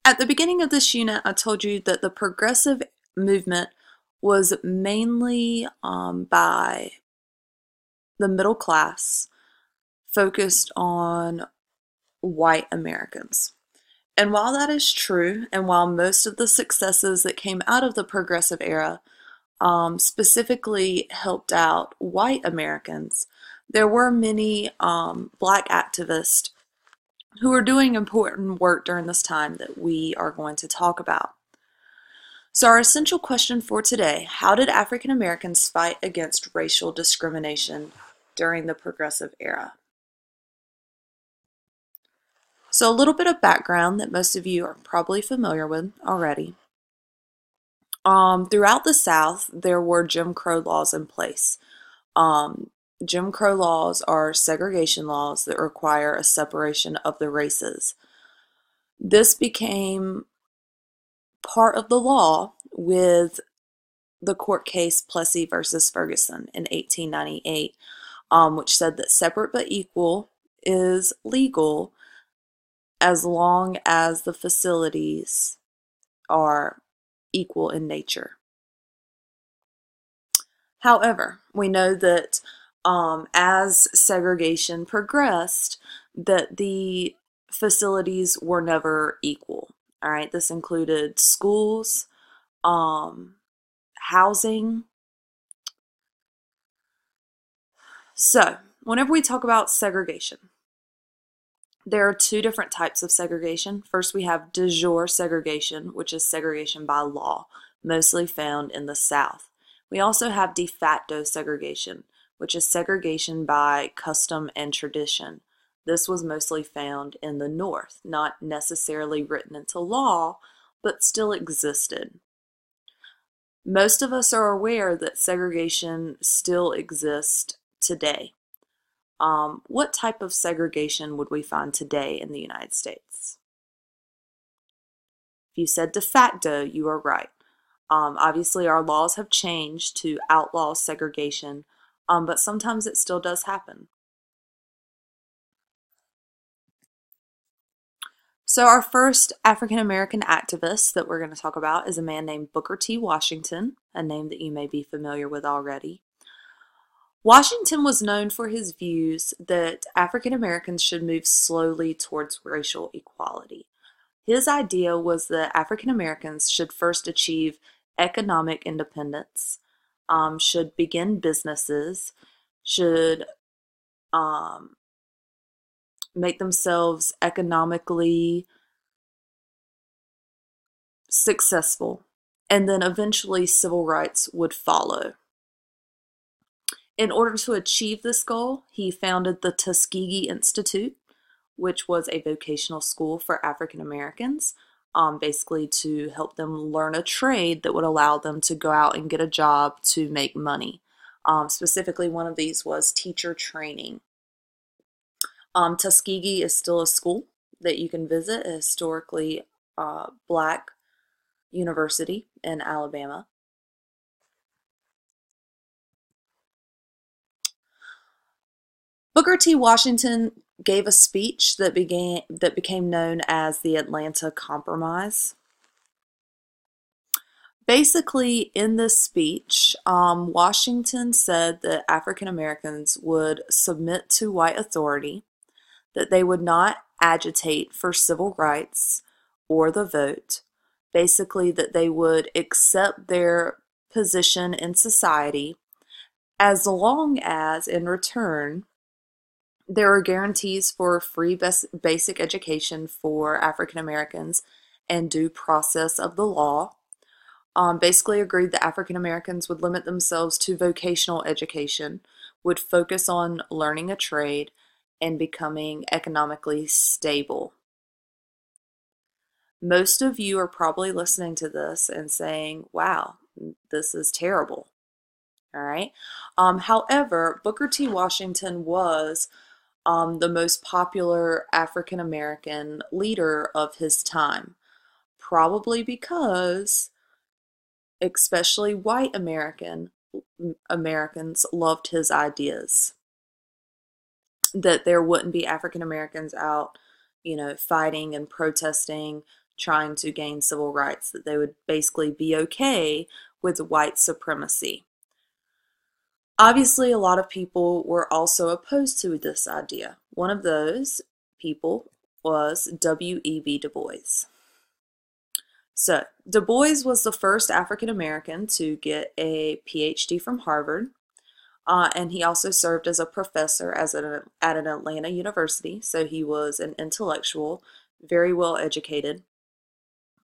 At the beginning of this unit, I told you that the progressive movement was mainly by the middle class, focused on white Americans. And while that is true, and while most of the successes that came out of the progressive era specifically helped out white Americans, there were many black activists who were doing important work during this time that we are going to talk about. So our essential question for today: how did African Americans fight against racial discrimination during the progressive era? So a little bit of background that most of you are probably familiar with already. Throughout the South, there were Jim Crow laws in place. Jim Crow laws are segregation laws that require a separation of the races. This became part of the law with the court case Plessy versus Ferguson in 1898, which said that separate but equal is legal as long as the facilities are equal in nature. However, we know that as segregation progressed, that the facilities were never equal. All right, this included schools, housing. So, whenever we talk about segregation, there are two different types of segregation. First, we have de jure segregation, which is segregation by law, mostly found in the South. We also have de facto segregation, which is segregation by custom and tradition. This was mostly found in the North, not necessarily written into law, but still existed. Most of us are aware that segregation still exists today. What type of segregation would we find today in the United States? If you said de facto, you are right. Obviously, our laws have changed to outlaw segregation, but sometimes it still does happen. So our first African American activist that we're going to talk about is a man named Booker T. Washington, a name that you may be familiar with already. Washington was known for his views that African Americans should move slowly towards racial equality. His idea was that African Americans should first achieve economic independence, should begin businesses, should make themselves economically successful, and then eventually civil rights would follow. In order to achieve this goal, he founded the Tuskegee Institute, which was a vocational school for African Americans, basically to help them learn a trade that would allow them to go out and get a job to make money. Specifically, one of these was teacher training. Tuskegee is still a school that you can visit, a historically black university in Alabama. Booker T. Washington gave a speech that became known as the Atlanta Compromise. Basically, in this speech, Washington said that African Americans would submit to white authority, that they would not agitate for civil rights or the vote, basically that they would accept their position in society as long as, in return, there are guarantees for free basic education for African Americans and due process of the law. Basically agreed that African Americans would limit themselves to vocational education, would focus on learning a trade, and becoming economically stable. Most of you are probably listening to this and saying, wow, this is terrible. All right. However, Booker T. Washington was the most popular African American leader of his time, probably because especially white Americans loved his ideas, that there wouldn't be African Americans out, fighting and protesting trying to gain civil rights, that they would basically be okay with white supremacy. Obviously, a lot of people were also opposed to this idea. One of those people was W.E.B. Du Bois. So, Du Bois was the first African American to get a PhD from Harvard, and he also served as a professor at an Atlanta university. So, he was an intellectual, very well educated,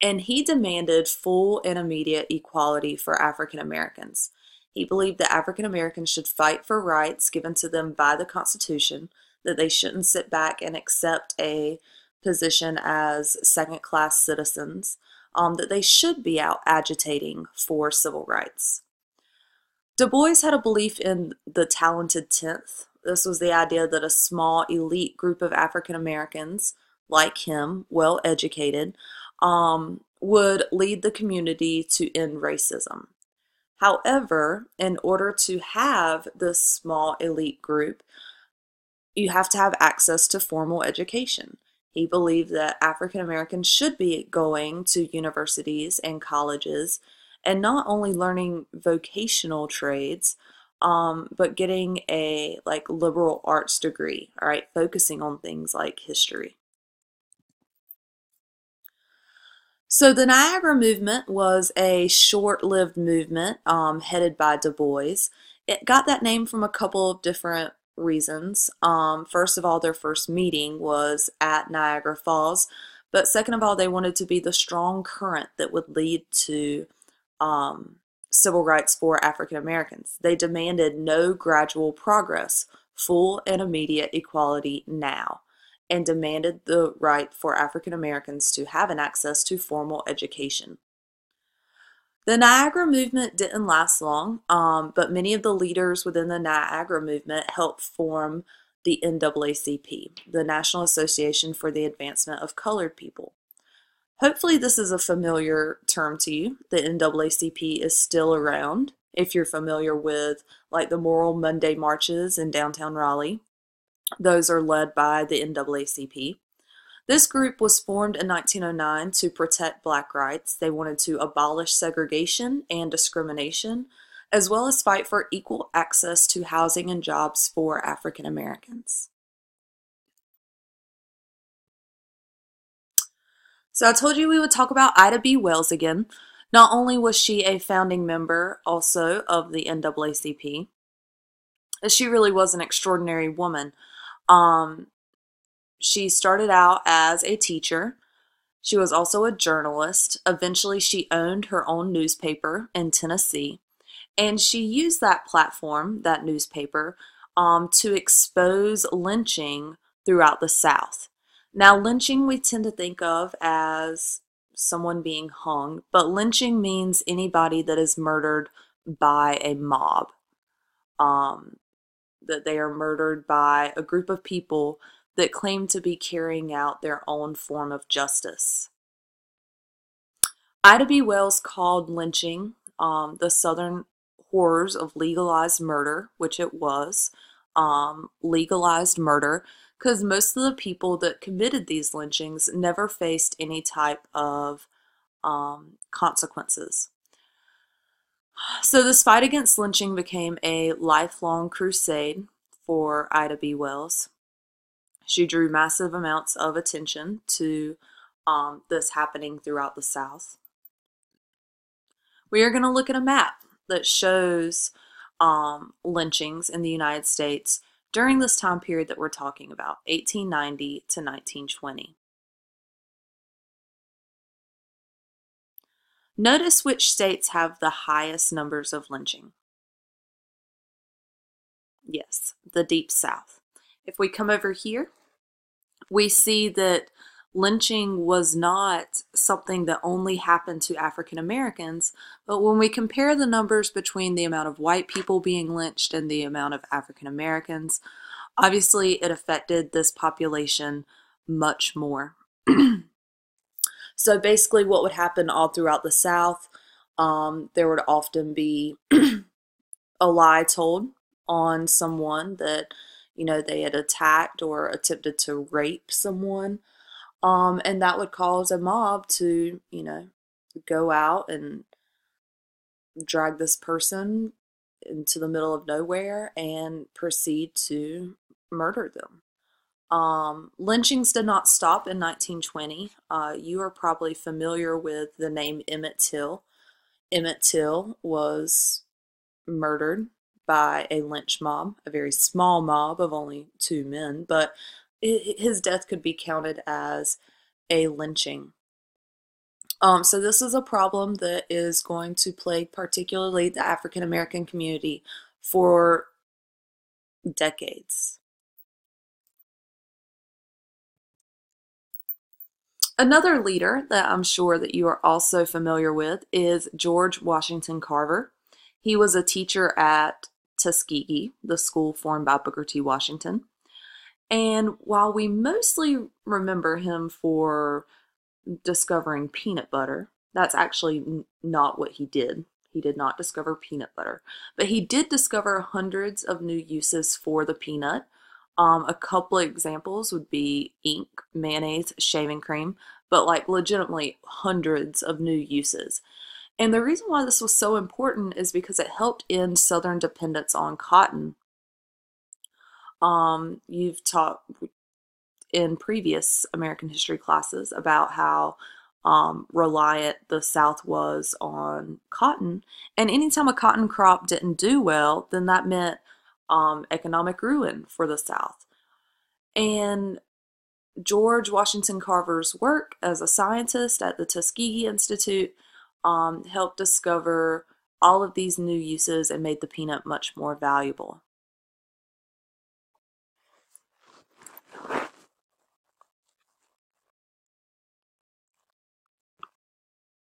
and he demanded full and immediate equality for African Americans. He believed that African Americans should fight for rights given to them by the Constitution, that they shouldn't sit back and accept a position as second-class citizens, that they should be out agitating for civil rights. Du Bois had a belief in the talented tenth. This was the idea that a small elite group of African Americans, like him, well educated, would lead the community to end racism. However, in order to have this small elite group, you have to have access to formal education. He believed that African Americans should be going to universities and colleges and not only learning vocational trades, but getting a liberal arts degree, all right, focusing on things like history. So the Niagara Movement was a short-lived movement headed by Du Bois. It got that name from a couple of different reasons. First of all, their first meeting was at Niagara Falls, but second of all, they wanted to be the strong current that would lead to civil rights for African Americans. They demanded no gradual progress, full and immediate equality now, and demanded the right for African Americans to have an access to formal education. The Niagara Movement didn't last long, but many of the leaders within the Niagara Movement helped form the NAACP, the National Association for the Advancement of Colored People. Hopefully this is a familiar term to you. The NAACP is still around if you're familiar with the Moral Monday marches in downtown Raleigh. Those are led by the NAACP. This group was formed in 1909 to protect black rights. They wanted to abolish segregation and discrimination, as well as fight for equal access to housing and jobs for African Americans. So I told you we would talk about Ida B. Wells again. Not only was she a founding member also of the NAACP, she really was an extraordinary woman. She started out as a teacher. She was also a journalist. Eventually, she owned her own newspaper in Tennessee, and she used that platform, that newspaper, to expose lynching throughout the South. Now, lynching we tend to think of as someone being hung, but lynching means anybody that is murdered by a mob. That they are murdered by a group of people that claim to be carrying out their own form of justice. Ida B. Wells called lynching the Southern horrors of legalized murder, which it was, legalized murder, because most of the people that committed these lynchings never faced any type of consequences. So this fight against lynching became a lifelong crusade for Ida B. Wells. She drew massive amounts of attention to this happening throughout the South. We are going to look at a map that shows lynchings in the United States during this time period that we're talking about, 1890 to 1920. Notice which states have the highest numbers of lynching. Yes, the Deep South. If we come over here, we see that lynching was not something that only happened to African Americans, but when we compare the numbers between the amount of white people being lynched and the amount of African Americans, obviously it affected this population much more. So basically what would happen all throughout the South, there would often be a lie told on someone that, they had attacked or attempted to rape someone. And that would cause a mob to, go out and drag this person into the middle of nowhere and proceed to murder them. Lynchings did not stop in 1920. You are probably familiar with the name Emmett Till. Emmett Till was murdered by a lynch mob, a very small mob of only two men, but his death could be counted as a lynching. So this is a problem that is going to plague particularly the African American community for decades. Another leader that I'm sure that you are also familiar with is George Washington Carver. He was a teacher at Tuskegee, the school formed by Booker T. Washington. And while we mostly remember him for discovering peanut butter, that's actually not what he did. He did not discover peanut butter, but he did discover hundreds of new uses for the peanut. A couple of examples would be ink, mayonnaise, shaving cream, but like legitimately hundreds of new uses. And the reason why this was so important is because it helped end Southern dependence on cotton. You've taught in previous American history classes about how reliant the South was on cotton. And anytime a cotton crop didn't do well, then that meant economic ruin for the South. And George Washington Carver's work as a scientist at the Tuskegee Institute helped discover all of these new uses and made the peanut much more valuable.